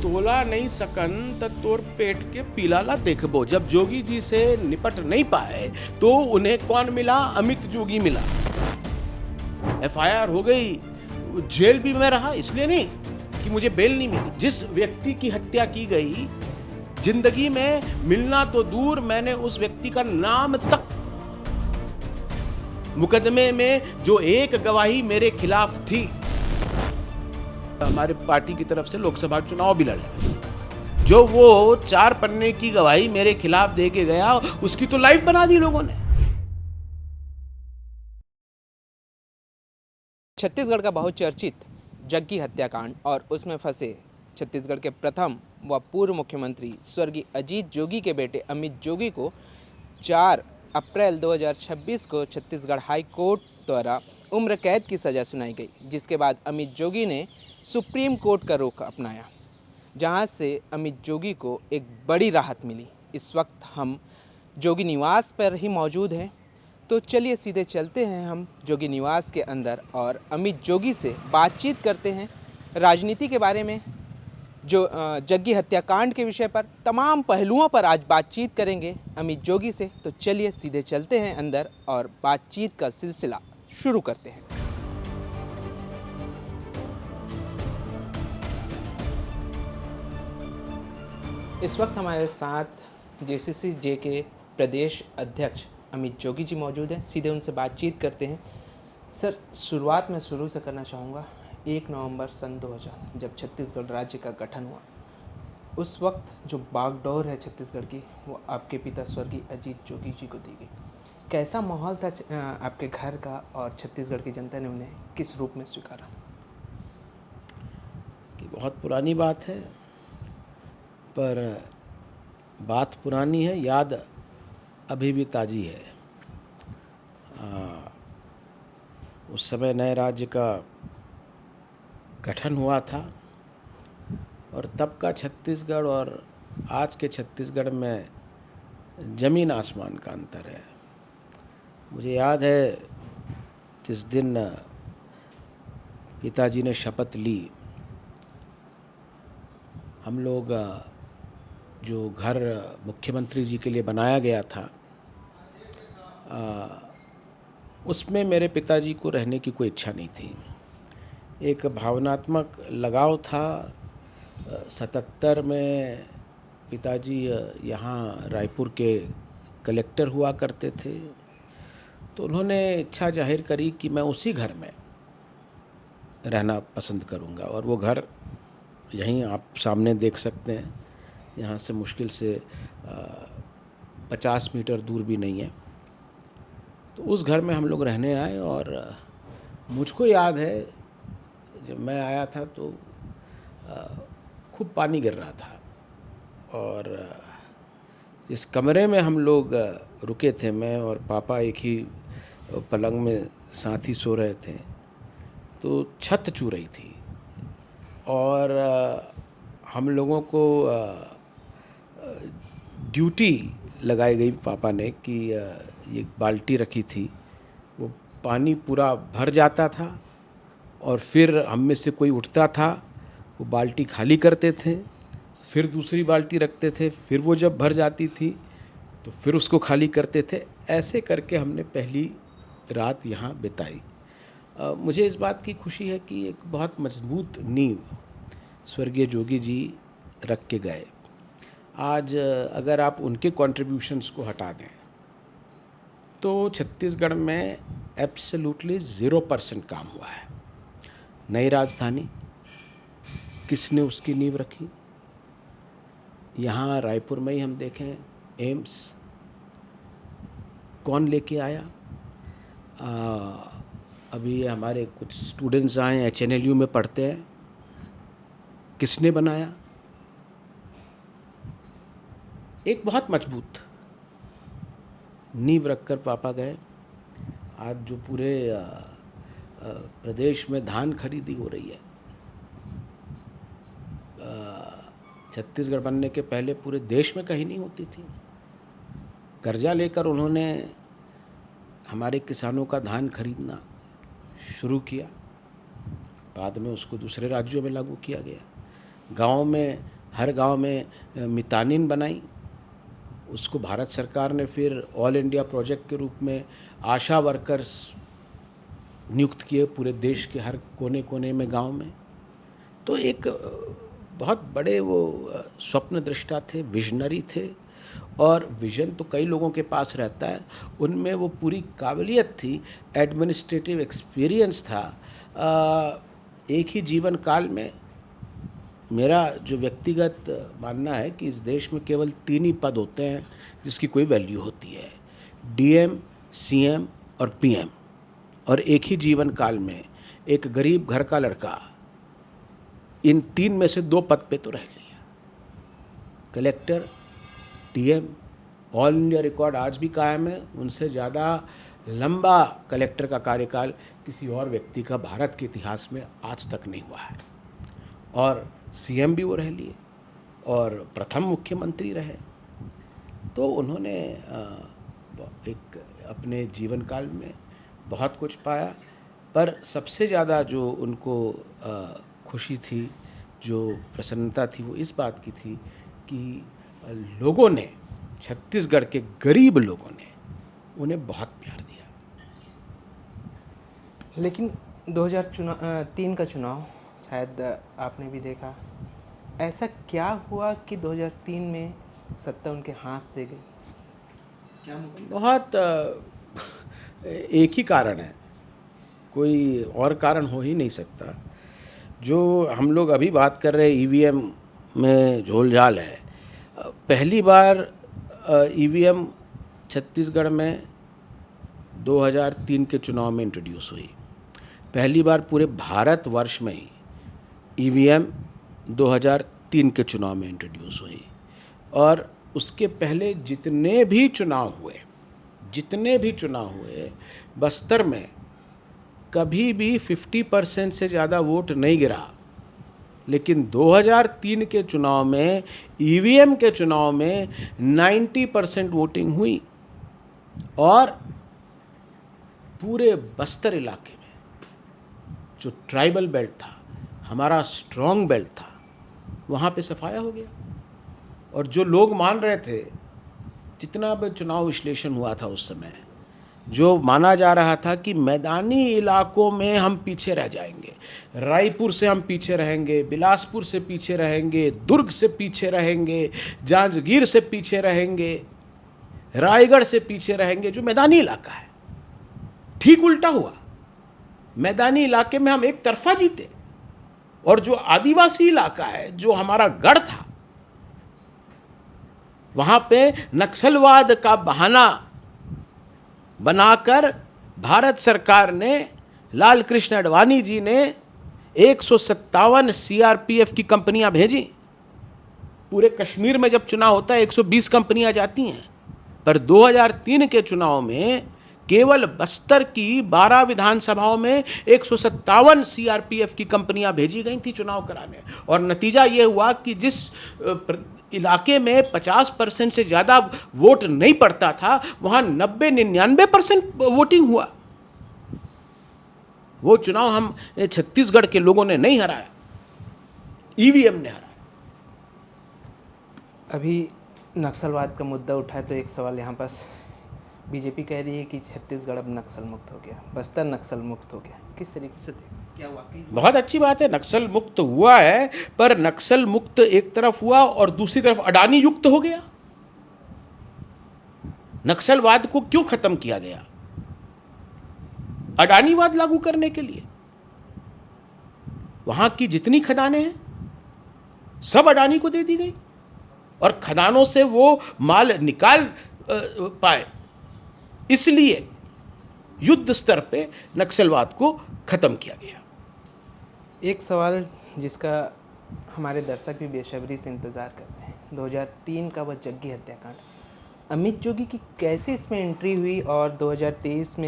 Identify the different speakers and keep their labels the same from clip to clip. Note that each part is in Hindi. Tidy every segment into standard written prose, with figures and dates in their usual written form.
Speaker 1: तोला नहीं सकन त तोर पेट के पीला ला देखबो। जब जोगी जी से निपट नहीं पाए तो उन्हें कौन मिला? अमित जोगी मिला। एफआईआर हो गई, जेल भी मैं रहा, इसलिए नहीं कि मुझे बेल नहीं मिली। जिस व्यक्ति की हत्या की गई, जिंदगी में मिलना तो दूर, मैंने उस व्यक्ति का नाम तक, मुकदमे में जो एक गवाही मेरे खिलाफ थी, हमारे पार्टी की तरफ से लोकसभा चुनाव भी लड़े, जो वो 4 पन्ने की गवाही मेरे खिलाफ दे के गया, उसकी तो लाइफ बना दी लोगों ने।
Speaker 2: छत्तीसगढ़ का बहुचर्चित जग्गी हत्याकांड और उसमें फंसे छत्तीसगढ़ के प्रथम व पूर्व मुख्यमंत्री स्वर्गीय अजीत जोगी के बेटे अमित जोगी को 4 अप्रैल 2026 को छत्तीसगढ़ हाई कोर्ट द्वारा उम्र कैद की सज़ा सुनाई गई, जिसके बाद अमित जोगी ने सुप्रीम कोर्ट का रुख अपनाया, जहां से अमित जोगी को एक बड़ी राहत मिली। इस वक्त हम जोगी निवास पर ही मौजूद हैं, तो चलिए सीधे चलते हैं हम जोगी निवास के अंदर और अमित जोगी से बातचीत करते हैं राजनीति के बारे में, जो जग्गी हत्याकांड के विषय पर तमाम पहलुओं पर आज बातचीत करेंगे अमित जोगी से। तो चलिए सीधे चलते हैं अंदर और बातचीत का सिलसिला शुरू करते हैं। इस वक्त हमारे साथ जेसीसी जे के प्रदेश अध्यक्ष अमित जोगी जी मौजूद हैं, सीधे उनसे बातचीत करते हैं। सर, शुरुआत में शुरू से करना चाहूँगा, 1 नवंबर सन 2000 जब छत्तीसगढ़ राज्य का गठन हुआ, उस वक्त जो बागडोर है छत्तीसगढ़ की, वो आपके पिता स्वर्गीय अजीत जोगी जी को दी गई। कैसा माहौल था आपके घर का, और छत्तीसगढ़ की जनता ने उन्हें किस रूप में स्वीकारा?
Speaker 1: कि बहुत पुरानी बात है, पर बात पुरानी है, याद अभी भी ताज़ी है। उस समय नए राज्य का गठन हुआ था और तब का छत्तीसगढ़ और आज के छत्तीसगढ़ में ज़मीन आसमान का अंतर है। मुझे याद है जिस दिन पिताजी ने शपथ ली, हम लोग जो घर मुख्यमंत्री जी के लिए बनाया गया था, उसमें मेरे पिताजी को रहने की कोई इच्छा नहीं थी। एक भावनात्मक लगाव था। 77 में पिताजी यहाँ रायपुर के कलेक्टर हुआ करते थे, तो उन्होंने इच्छा जाहिर करी कि मैं उसी घर में रहना पसंद करूँगा। और वो घर यहीं आप सामने देख सकते हैं, यहाँ से मुश्किल से 50 मीटर दूर भी नहीं है। तो उस घर में हम लोग रहने आए और मुझको याद है जब मैं आया था तो खूब पानी गिर रहा था, और जिस कमरे में हम लोग रुके थे, मैं और पापा एक ही पलंग में साथ ही सो रहे थे, तो छत छू रही थी और हम लोगों को ड्यूटी लगाई गई पापा ने कि ये बाल्टी रखी थी, वो पानी पूरा भर जाता था और फिर हम में से कोई उठता था, वो बाल्टी खाली करते थे, फिर दूसरी बाल्टी रखते थे, फिर वो जब भर जाती थी तो फिर उसको खाली करते थे। ऐसे करके हमने पहली रात यहाँ बिताई। मुझे इस बात की खुशी है कि एक बहुत मजबूत नींव स्वर्गीय जोगी जी रख के गए। आज अगर आप उनके कॉन्ट्रीब्यूशंस को हटा दें तो छत्तीसगढ़ में एब्सोल्युटली 0% काम हुआ है। नई राजधानी किसने उसकी नींव रखी? यहाँ रायपुर में ही हम देखें, एम्स कौन लेके आया? अभी हमारे कुछ स्टूडेंट्स आए HNLU में पढ़ते हैं, किसने बनाया? एक बहुत मजबूत नींव रखकर पापा गए। आज जो पूरे प्रदेश में धान खरीदी हो रही है, छत्तीसगढ़ बनने के पहले पूरे देश में कहीं नहीं होती थी। कर्जा लेकर उन्होंने हमारे किसानों का धान खरीदना शुरू किया, बाद में उसको दूसरे राज्यों में लागू किया गया। गांव में हर गांव में मितानिन बनाई। उसको भारत सरकार ने फिर ऑल इंडिया प्रोजेक्ट के रूप में आशा वर्कर्स नियुक्त किए पूरे देश के हर कोने कोने में, गांव में। तो एक बहुत बड़े वो स्वप्न दृष्टा थे, विजनरी थे। और विजन तो कई लोगों के पास रहता है, उनमें वो पूरी काबिलियत थी, एडमिनिस्ट्रेटिव एक्सपीरियंस था। एक ही जीवन काल में मेरा जो व्यक्तिगत मानना है कि इस देश में केवल 3 ही पद होते हैं जिसकी कोई वैल्यू होती है, डीएम, सीएम और पीएम। और एक ही जीवन काल में एक गरीब घर का लड़का इन 3 में से 2 पद पे तो रह लिया। Collector, DM, all India record आज भी कायम है, उनसे ज़्यादा लंबा कलेक्टर का कार्यकाल किसी और व्यक्ति का भारत के इतिहास में आज तक नहीं हुआ है। और सीएम भी वो रह लिए और प्रथम मुख्यमंत्री रहे। तो उन्होंने एक अपने जीवन काल में बहुत कुछ पाया, पर सबसे ज़्यादा जो उनको खुशी थी, जो प्रसन्नता थी, वो इस बात की थी कि लोगों ने, छत्तीसगढ़ के गरीब लोगों ने उन्हें बहुत प्यार दिया।
Speaker 2: लेकिन 2003 का चुनाव शायद आपने भी देखा, ऐसा क्या हुआ कि 2003 में सत्ता उनके हाथ से गई? क्या
Speaker 1: बहुत एक ही कारण है, कोई और कारण हो ही नहीं सकता। जो हम लोग अभी बात कर रहे हैं ईवीएम में झोलझाल है। पहली बार ईवीएम छत्तीसगढ़ में 2003 के चुनाव में इंट्रोड्यूस हुई। पहली बार पूरे भारतवर्ष में ही ईवीएम 2003 के चुनाव में इंट्रोड्यूस हुई। और उसके पहले जितने भी चुनाव हुए, बस्तर में कभी भी 50% से ज़्यादा वोट नहीं गिरा। लेकिन 2003 के चुनाव में, ईवीएम के चुनाव में 90% वोटिंग हुई। और पूरे बस्तर इलाके में जो ट्राइबल बेल्ट था, हमारा स्ट्रॉन्ग बेल्ट था, वहाँ पे सफाया हो गया। और जो लोग मान रहे थे, जितना भी चुनाव विश्लेषण हुआ था उस समय, जो माना जा रहा था कि मैदानी इलाकों में हम पीछे रह जाएंगे, रायपुर से हम पीछे रहेंगे, बिलासपुर से पीछे रहेंगे, दुर्ग से पीछे रहेंगे, जांजगीर से पीछे रहेंगे, रायगढ़ से पीछे रहेंगे, जो मैदानी इलाका है। ठीक उल्टा हुआ, मैदानी इलाके में हम एक तरफा जीते। और जो आदिवासी इलाका है, जो हमारा गढ़ था, वहां पे नक्सलवाद का बहाना बनाकर भारत सरकार ने, लाल कृष्ण आडवाणी जी ने 157 सीआरपीएफ की कंपनियां भेजी। पूरे कश्मीर में जब चुनाव होता है 120 कंपनियां जाती हैं, पर 2003 के चुनाव में केवल बस्तर की 12 विधानसभाओं में 157 सीआरपीएफ की कंपनियां भेजी गई थी चुनाव कराने। और नतीजा ये हुआ कि जिस इलाके में 50% से ज़्यादा वोट नहीं पड़ता था, वहाँ 90-99% वोटिंग हुआ। वो चुनाव हम छत्तीसगढ़ के लोगों ने नहीं हराया, ईवीएम ने हराया।
Speaker 2: अभी नक्सलवाद का मुद्दा उठा है तो एक सवाल यहाँ पास, बीजेपी कह रही है कि छत्तीसगढ़ अब नक्सल मुक्त हो गया, बस्तर नक्सल मुक्त हो गया। किस तरीके से क्या वाकई?
Speaker 1: बहुत अच्छी बात है, नक्सल मुक्त हुआ है, पर नक्सल मुक्त एक तरफ हुआ और दूसरी तरफ अडानी युक्त हो गया। नक्सलवाद को क्यों खत्म किया गया? अडानीवाद लागू करने के लिए। वहां की जितनी खदानें हैं सब अडानी को दे दी गई और खदानों से वो माल निकाल पाए, इसलिए युद्ध स्तर पे नक्सलवाद को खत्म किया गया।
Speaker 2: एक सवाल जिसका हमारे दर्शक भी बेसब्री से इंतज़ार कर रहे हैं, 2003 का वह जग्गी हत्याकांड, अमित जोगी की कैसे इसमें एंट्री हुई? और 2026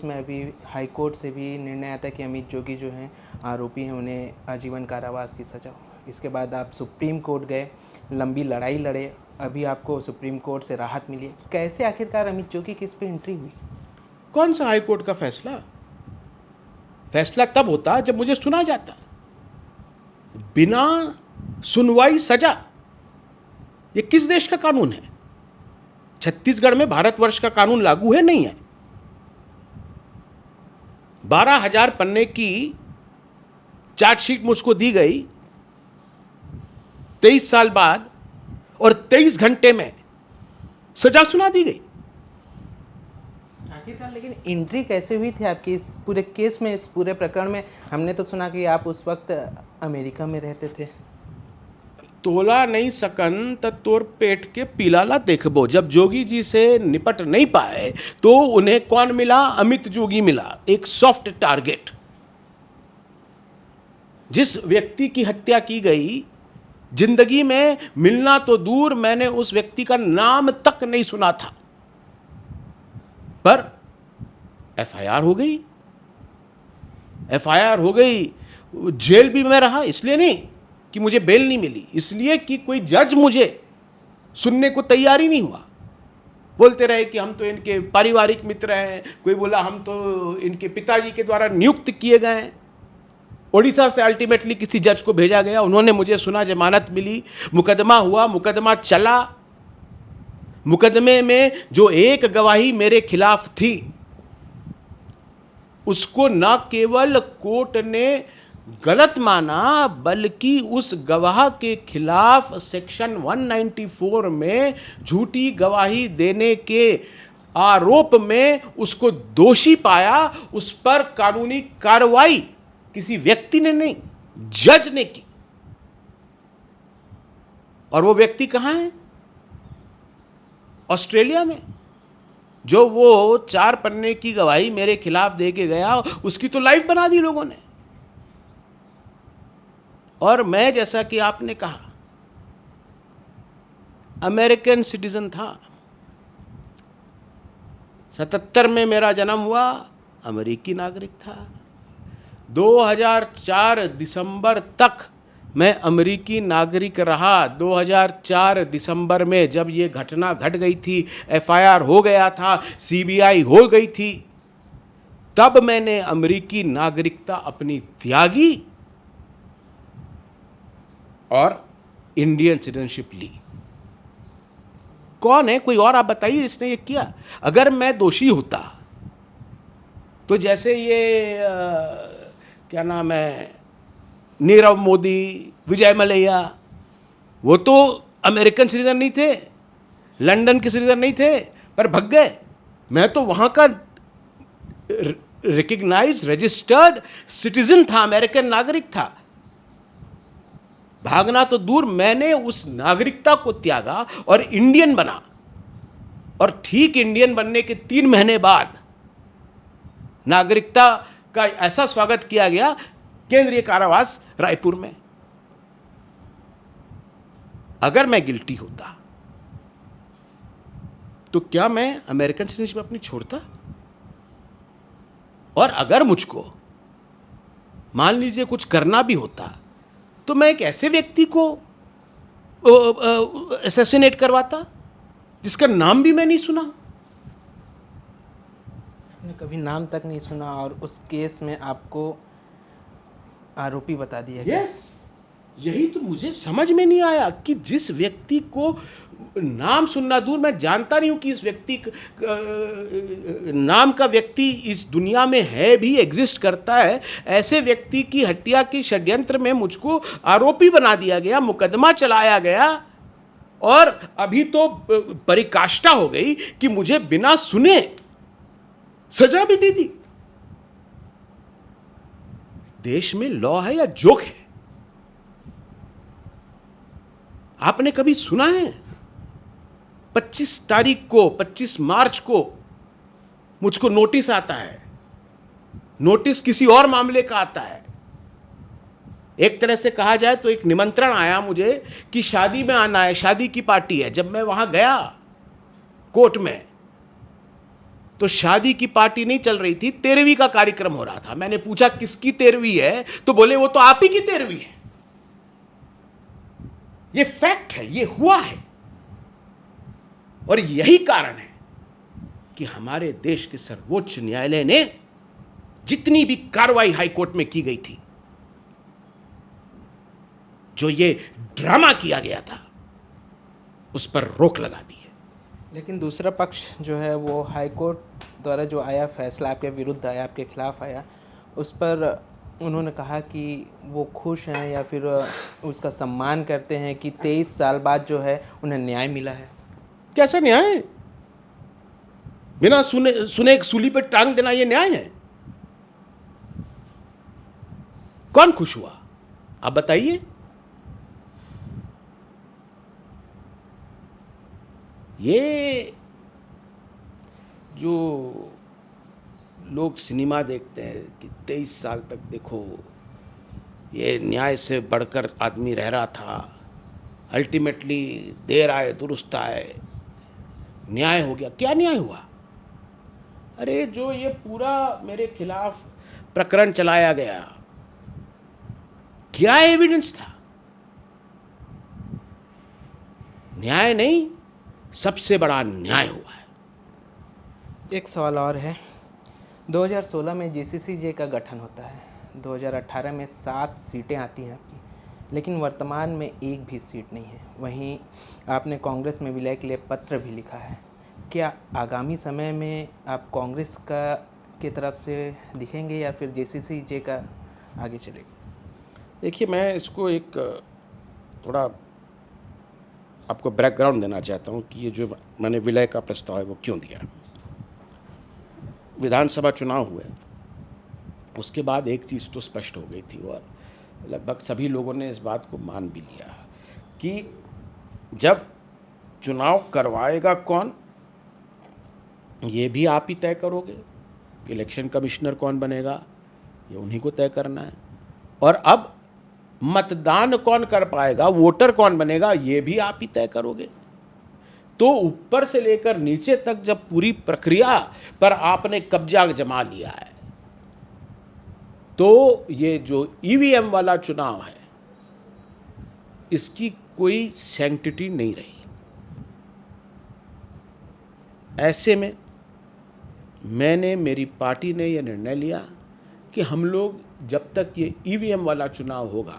Speaker 2: में अभी हाई कोर्ट से भी निर्णय आता है कि अमित जोगी जो हैं आरोपी हैं, उन्हें आजीवन कारावास की सज़ा हो। इसके बाद आप सुप्रीम कोर्ट गए, लंबी लड़ाई लड़े, अभी आपको सुप्रीम कोर्ट से राहत मिली। कैसे आखिरकार अमित जोगी की इस पर एंट्री हुई?
Speaker 1: कौन सा हाई कोर्ट का फैसला? फैसला तब होता जब मुझे सुना जाता। बिना सुनवाई, सजा। ये किस देश का कानून है? छत्तीसगढ़ में भारतवर्ष का कानून लागू है? नहीं है। 12,000 पन्ने की चार्जशीट मुझको दी गई 23 साल बाद, और 23 घंटे में सजा सुना दी गई।
Speaker 2: आखिरकार लेकिन एंट्री कैसे हुई थी आपकी इस पूरे केस में, इस पूरे प्रकरण में? हमने तो सुना कि आप उस वक्त अमेरिका में रहते थे।
Speaker 1: तोला नहीं सकन त तोर पेट के पिलाला देखबो। जब जोगी जी से निपट नहीं पाए तो उन्हें कौन मिला? अमित जोगी मिला, एक सॉफ्ट टारगेट। जिस व्यक्ति की हत्या की गई, जिंदगी में मिलना तो दूर, मैंने उस व्यक्ति का नाम तक नहीं सुना था, पर एफआईआर हो गई। एफआईआर हो गई। जेल भी मैं रहा, इसलिए नहीं कि मुझे बेल नहीं मिली, इसलिए कि कोई जज मुझे सुनने को तैयार ही नहीं हुआ। बोलते रहे कि हम तो इनके पारिवारिक मित्र हैं, कोई बोला हम तो इनके पिताजी के द्वारा नियुक्त किए गए हैं। ओडिशा से अल्टीमेटली किसी जज को भेजा गया, उन्होंने मुझे सुना, जमानत मिली, मुकदमा हुआ, मुकदमा चला। मुकदमे में जो एक गवाही मेरे खिलाफ थी, उसको न केवल कोर्ट ने गलत माना, बल्कि उस गवाह के खिलाफ सेक्शन 194 में झूठी गवाही देने के आरोप में उसको दोषी पाया। उस पर कानूनी कार्रवाई किसी व्यक्ति ने नहीं, जज ने की। और वो व्यक्ति कहां है? ऑस्ट्रेलिया में। जो वो 4 पन्ने की गवाही मेरे खिलाफ दे के गया, उसकी तो लाइफ बना दी लोगों ने। और मैं, जैसा कि आपने कहा, अमेरिकन सिटीजन था। 77 में मेरा जन्म हुआ, अमेरिकी नागरिक था। 2004 दिसंबर तक मैं अमेरिकी नागरिक रहा। 2004 दिसंबर में जब ये घटना घट गई थी, एफआईआर हो गया था, सीबीआई हो गई थी, तब मैंने अमेरिकी नागरिकता अपनी त्यागी और इंडियन सिटीजनशिप ली। कौन है? कोई और आप बताइए जिसने ये किया। अगर मैं दोषी होता तो जैसे ये क्या नाम है, नीरव मोदी, विजय मल्ल्या, वो तो अमेरिकन सिटीजन नहीं थे, लंदन के सिटीजन नहीं थे, पर भग गए। मैं तो वहाँ का रिकग्नाइज रजिस्टर्ड सिटीजन था, अमेरिकन नागरिक था। भागना तो दूर, मैंने उस नागरिकता को त्यागा और इंडियन बना। और ठीक इंडियन बनने के 3 महीने बाद नागरिकता का ऐसा स्वागत किया गया केंद्रीय कारावास रायपुर में। अगर मैं गिल्टी होता तो क्या मैं अमेरिकन सिटीजनशिप अपनी छोड़ता? और अगर मुझको मान लीजिए कुछ करना भी होता तो मैं एक ऐसे व्यक्ति को असैसिनेट करवाता जिसका नाम भी मैं नहीं सुना।
Speaker 2: आपने कभी नाम तक नहीं सुना और उस केस में आपको आरोपी बता दिया गया।
Speaker 1: यस, यही तो मुझे समझ में नहीं आया कि जिस व्यक्ति को नाम सुनना दूर, मैं जानता नहीं हूं कि इस व्यक्ति नाम का व्यक्ति इस दुनिया में है भी, एग्जिस्ट करता है, ऐसे व्यक्ति की हत्या के षड्यंत्र में मुझको आरोपी बना दिया गया, मुकदमा चलाया गया। और अभी तो परिकाष्ठा हो गई कि मुझे बिना सुने सजा भी दे दी। देश में लॉ है या जोक है? आपने कभी सुना है? 25 मार्च को मुझको नोटिस आता है, नोटिस किसी और मामले का आता है। एक तरह से कहा जाए तो एक निमंत्रण आया मुझे कि शादी में आना है, शादी की पार्टी है। जब मैं वहां गया कोर्ट में तो शादी की पार्टी नहीं चल रही थी, 13वीं का कार्यक्रम हो रहा था। मैंने पूछा किसकी 13वीं है, तो बोले वो तो आप ही की 13वीं है। ये फैक्ट है, ये हुआ है। और यही कारण है कि हमारे देश के सर्वोच्च न्यायालय ने जितनी भी कार्रवाई हाईकोर्ट में की गई थी, जो ये ड्रामा किया गया था उस पर रोक लगा दी है।
Speaker 2: लेकिन दूसरा पक्ष जो है वो हाई कोर्ट द्वारा जो आया फैसला आपके विरुद्ध आया, आपके खिलाफ आया, उस पर उन्होंने कहा कि वो खुश हैं या फिर उसका सम्मान करते हैं कि 23 साल बाद जो है उन्हें न्याय मिला है।
Speaker 1: कैसा न्याय? बिना सुने एक सूली पर टांग देना ये न्याय है? कौन खुश हुआ आप बताइए? ये जो लोग सिनेमा देखते हैं कि 23 साल तक देखो ये न्याय से बढ़कर आदमी रह रहा था, अल्टीमेटली देर आए दुरुस्त आए, न्याय हो गया। क्या न्याय हुआ? अरे जो ये पूरा मेरे खिलाफ प्रकरण चलाया गया, क्या एविडेंस था? न्याय नहीं, सबसे बड़ा न्याय हुआ है।
Speaker 2: एक सवाल और है, 2016 में जीसीसीजे का गठन होता है, 2018 में 7 सीटें आती हैं आपकी, लेकिन वर्तमान में एक भी सीट नहीं है। वहीं आपने कांग्रेस में विलय के लिए पत्र भी लिखा है। क्या आगामी समय में आप कांग्रेस की तरफ से दिखेंगे या फिर जीसीसीजे का आगे चलेगा?
Speaker 1: देखिए, मैं इसको एक थोड़ा आपको बैकग्राउंड देना चाहता हूँ कि ये जो मैंने विलय का प्रस्ताव है वो क्यों दिया। विधानसभा चुनाव हुए, उसके बाद एक चीज़ तो स्पष्ट हो गई थी और लगभग सभी लोगों ने इस बात को मान भी लिया कि जब चुनाव करवाएगा कौन ये भी आप ही तय करोगे, इलेक्शन कमिश्नर कौन बनेगा ये उन्हीं को तय करना है, और अब मतदान कौन कर पाएगा, वोटर कौन बनेगा ये भी आप ही तय करोगे। तो ऊपर से लेकर नीचे तक जब पूरी प्रक्रिया पर आपने कब्जा जमा लिया है तो ये जो ईवीएम वाला चुनाव है इसकी कोई सैंक्टिटी नहीं रही। ऐसे में मैंने, मेरी पार्टी ने यह निर्णय लिया कि हम लोग जब तक ये ईवीएम वाला चुनाव होगा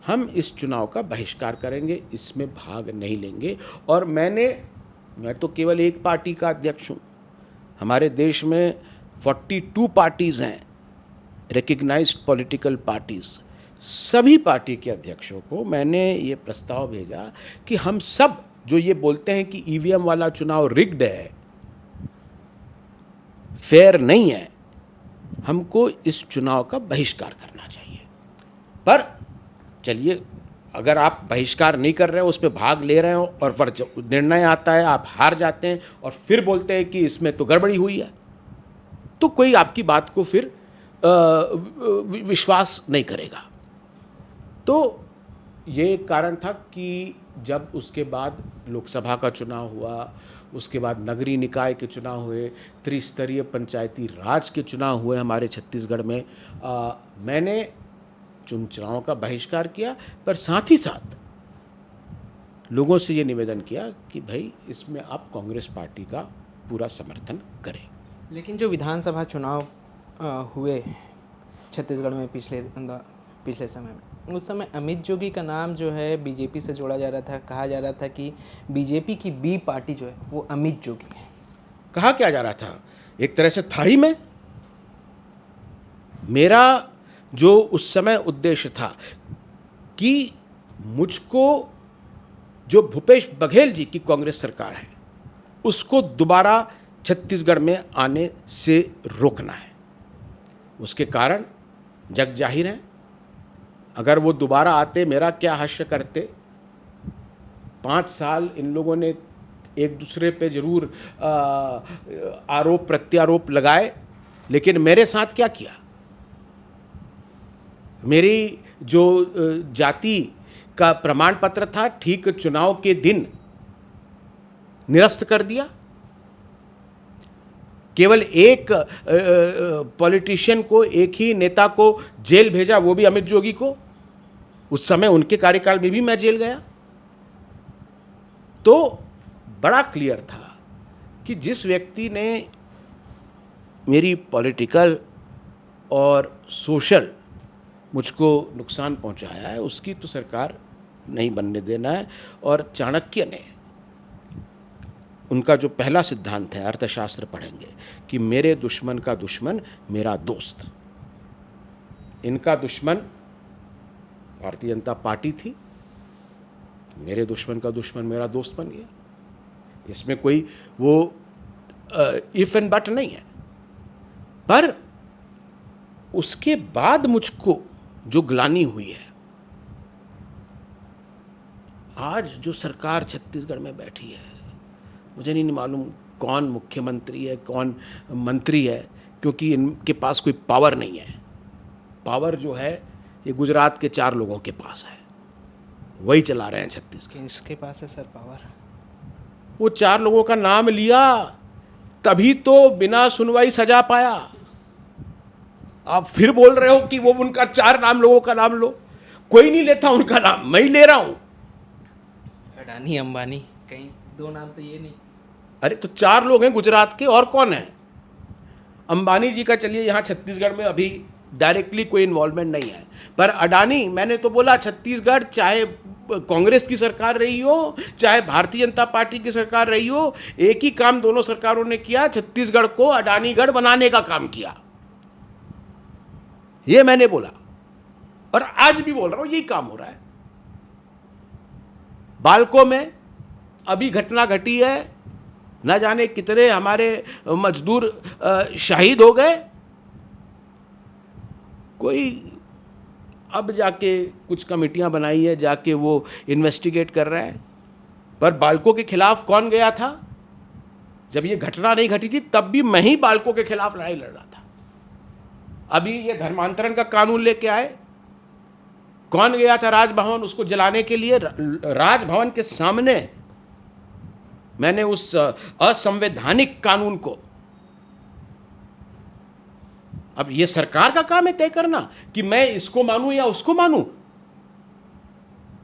Speaker 1: हम इस चुनाव का बहिष्कार करेंगे, इसमें भाग नहीं लेंगे। और मैं तो केवल एक पार्टी का अध्यक्ष हूँ, हमारे देश में 42 पार्टीज़ हैं, रिकग्नाइज्ड पॉलिटिकल पार्टीज़। सभी पार्टी के अध्यक्षों को मैंने ये प्रस्ताव भेजा कि हम सब जो ये बोलते हैं कि ईवीएम वाला चुनाव रिग्ड है, फेयर नहीं है, हमको इस चुनाव का बहिष्कार करना चाहिए। पर चलिए, अगर आप बहिष्कार नहीं कर रहे हो, उस पर भाग ले रहे हो और फिर निर्णय आता है आप हार जाते हैं और फिर बोलते हैं कि इसमें तो गड़बड़ी हुई है, तो कोई आपकी बात को फिर विश्वास नहीं करेगा। तो ये एक कारण था कि जब उसके बाद लोकसभा का चुनाव हुआ, उसके बाद नगरीय निकाय के चुनाव हुए, त्रिस्तरीय पंचायती राज के चुनाव हुए हमारे छत्तीसगढ़ में, मैंने चुनाव का बहिष्कार किया, पर साथ ही साथ लोगों से ये निवेदन किया कि भाई इसमें आप कांग्रेस पार्टी का पूरा समर्थन करें।
Speaker 2: लेकिन जो विधानसभा चुनाव हुए छत्तीसगढ़ में पिछले समय में, उस समय अमित जोगी का नाम जो है बीजेपी से जोड़ा जा रहा था। कहा जा रहा था कि बीजेपी की बी पार्टी जो है वो अमित जोगी है।
Speaker 1: कहा क्या जा रहा था, एक तरह से था ही। मेरा जो उस समय उद्देश्य था कि मुझको जो भूपेश बघेल जी की कांग्रेस सरकार है उसको दोबारा छत्तीसगढ़ में आने से रोकना है। उसके कारण जग जाहिर है, अगर वो दोबारा आते मेरा क्या हास्य करते। 5 साल इन लोगों ने एक दूसरे पे जरूर आरोप प्रत्यारोप लगाए, लेकिन मेरे साथ क्या किया? मेरी जो जाति का प्रमाण पत्र था ठीक चुनाव के दिन निरस्त कर दिया। केवल एक पॉलिटिशियन को, एक ही नेता को जेल भेजा, वो भी अमित जोगी को। उस समय उनके कार्यकाल में भी मैं जेल गया। तो बड़ा क्लियर था कि जिस व्यक्ति ने मेरी पॉलिटिकल और सोशल मुझको नुकसान पहुंचाया है उसकी तो सरकार नहीं बनने देना है। और चाणक्य ने, उनका जो पहला सिद्धांत है, अर्थशास्त्र पढ़ेंगे कि मेरे दुश्मन का दुश्मन मेरा दोस्त। इनका दुश्मन भारतीय जनता पार्टी थी, मेरे दुश्मन का दुश्मन मेरा दोस्त बन गया। इसमें कोई वो इफ एंड बट नहीं है। पर उसके बाद मुझको जो ग्लानि हुई है, आज जो सरकार छत्तीसगढ़ में बैठी है, मुझे नहीं मालूम कौन मुख्यमंत्री है, कौन मंत्री है, क्योंकि इनके पास कोई पावर नहीं है। पावर जो है ये गुजरात के 4 लोगों के पास है, वही चला रहे हैं छत्तीसगढ़।
Speaker 2: किसके पास है सर पावर?
Speaker 1: वो 4 लोगों का नाम लिया तभी तो बिना सुनवाई सजा पाया। आप फिर बोल रहे हो कि वो उनका 4 लोगों का नाम लो। कोई नहीं लेता उनका नाम, मैं ही ले रहा हूं।
Speaker 2: अडानी अंबानी, कहीं 2 नाम तो ये नहीं।
Speaker 1: अरे तो 4 लोग हैं गुजरात के, और कौन है? अंबानी जी का चलिए यहाँ छत्तीसगढ़ में अभी डायरेक्टली कोई इन्वॉल्वमेंट नहीं है, पर अडानी, मैंने तो बोला छत्तीसगढ़ चाहे कांग्रेस की सरकार रही हो चाहे भारतीय जनता पार्टी की सरकार रही हो, एक ही काम दोनों सरकारों ने किया, छत्तीसगढ़ को अडानीगढ़ बनाने का काम किया। ये मैंने बोला और आज भी बोल रहा हूं, यही काम हो रहा है। बालको में अभी घटना घटी है, न जाने कितने हमारे मजदूर शहीद हो गए। कोई अब जाके कुछ कमेटियां बनाई है, जाके वो इन्वेस्टिगेट कर रहे हैं। पर बालको के खिलाफ कौन गया था? जब ये घटना नहीं घटी थी तब भी मैं ही बालको के खिलाफ लड़ाई लड़ रहा था। अभी ये धर्मांतरण का कानून लेके आए, कौन गया था राजभवन उसको जलाने के लिए? राजभवन के सामने मैंने उस असंवैधानिक कानून को, अब ये सरकार का काम है तय करना कि मैं इसको मानूं या उसको मानूं।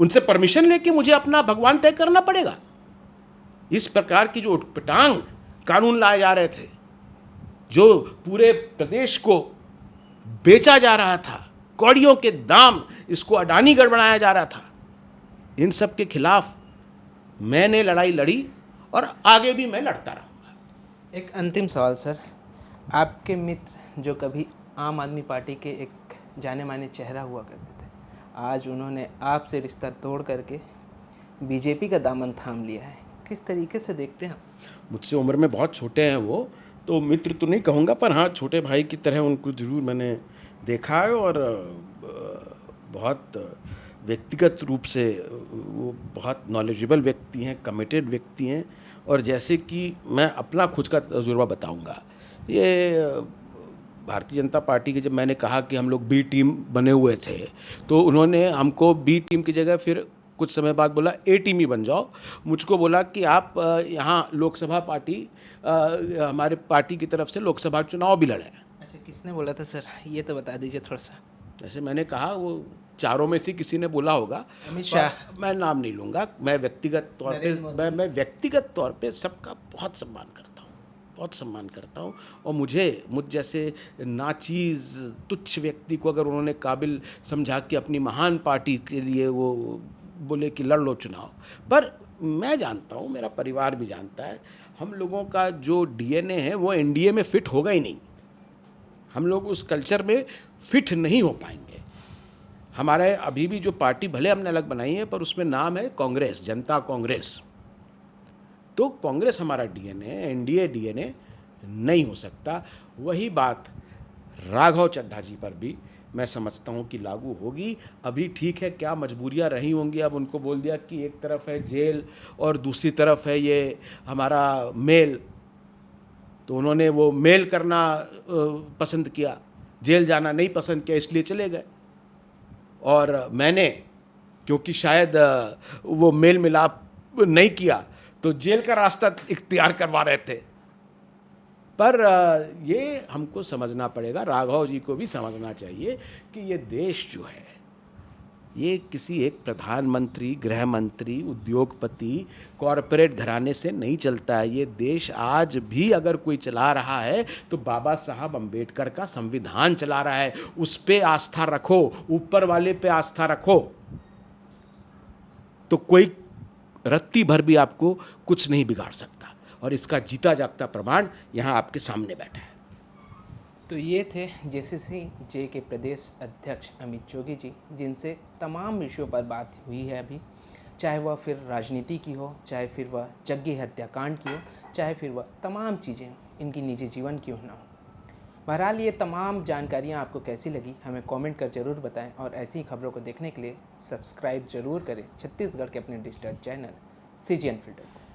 Speaker 1: उनसे परमिशन लेके मुझे अपना भगवान तय करना पड़ेगा। इस प्रकार की जो उटपटांग कानून लाए जा रहे थे, जो पूरे प्रदेश को बेचा जा रहा था, कौड़ियों के दाम इसको अडानीगढ़ बनाया जा रहा था, इन सब के खिलाफ मैंने लड़ाई लड़ी और आगे भी मैं लड़ता रहूँगा।
Speaker 2: एक अंतिम सवाल सर, आपके मित्र जो कभी आम आदमी पार्टी के एक जाने माने चेहरा हुआ करते थे, आज उन्होंने आपसे रिश्ता तोड़ करके बीजेपी का दामन थाम लिया है, किस तरीके से देखते हैं?
Speaker 1: मुझसे उम्र में बहुत छोटे हैं वो, तो मित्र तो नहीं कहूँगा, पर हाँ छोटे भाई की तरह उनको ज़रूर मैंने देखा है। और बहुत व्यक्तिगत रूप से वो बहुत नॉलेजेबल व्यक्ति हैं, कमिटेड व्यक्ति हैं। और जैसे कि मैं अपना खुद का तजुर्बा बताऊंगा, ये भारतीय जनता पार्टी के जब मैंने कहा कि हम लोग बी टीम बने हुए थे, तो उन्होंने हमको बी टीम की जगह फिर कुछ समय बाद बोला ए टीम ही बन जाओ। मुझको बोला कि आप यहाँ लोकसभा पार्टी, हमारे पार्टी की तरफ से लोकसभा चुनाव भी लड़ें।
Speaker 2: अच्छा, किसने बोला था सर, ये तो बता दीजिए थोड़ा सा।
Speaker 1: जैसे मैंने कहा, वो 4 में से किसी ने बोला होगा,
Speaker 2: अमित शाह।
Speaker 1: मैं नाम नहीं लूँगा। मैं व्यक्तिगत तौर पे सबका बहुत सम्मान करता हूँ, बहुत सम्मान करता हूँ। और मुझ जैसे नाचीज़ तुच्छ व्यक्ति को अगर उन्होंने काबिल समझा कि अपनी महान पार्टी के लिए वो बोले कि लड़ लो चुनाव, पर मैं जानता हूँ, मेरा परिवार भी जानता है, हम लोगों का जो डीएनए है वो एनडीए में फिट होगा ही नहीं। हम लोग उस कल्चर में फिट नहीं हो पाएंगे। हमारे अभी भी जो पार्टी भले हमने अलग बनाई है, पर उसमें नाम है कांग्रेस, जनता कांग्रेस। तो कांग्रेस हमारा डीएनए है, एनडीए डीएनए नहीं हो सकता। वही बात राघव चड्ढा जी पर भी मैं समझता हूँ कि लागू होगी। अभी ठीक है, क्या मजबूरियाँ रही होंगी, अब उनको बोल दिया कि एक तरफ है जेल और दूसरी तरफ है ये हमारा मेल, तो उन्होंने वो मेल करना पसंद किया, जेल जाना नहीं पसंद किया, इसलिए चले गए। और मैंने, क्योंकि शायद वो मेल मिलाप नहीं किया, तो जेल का रास्ता इख्तियार करवा रहे थे। पर ये हमको समझना पड़ेगा, राघव जी को भी समझना चाहिए कि ये देश जो है ये किसी एक प्रधानमंत्री, गृह मंत्री, उद्योगपति, कॉरपोरेट घराने से नहीं चलता है। ये देश आज भी अगर कोई चला रहा है तो बाबा साहब अम्बेडकर का संविधान चला रहा है। उस पे आस्था रखो, ऊपर वाले पे आस्था रखो, तो कोई रत्ती भर भी आपको कुछ नहीं बिगाड़ सकता। और इसका जीता जागता प्रमाण यहाँ आपके सामने बैठा है।
Speaker 2: तो ये थे जेसीसी जे के प्रदेश अध्यक्ष अमित जोगी जी, जिनसे तमाम विषयों पर बात हुई है अभी, चाहे वह फिर राजनीति की हो, चाहे फिर वह जग्गी हत्याकांड की हो, चाहे फिर वह तमाम चीज़ें इनकी निजी जीवन की हो ना हो। बहरहाल ये तमाम जानकारियाँ आपको कैसी लगी हमें कमेंट कर ज़रूर बताएं, और ऐसी ही खबरों को देखने के लिए सब्सक्राइब ज़रूर करें छत्तीसगढ़ के अपने डिजिटल चैनल CG Unfiltered को।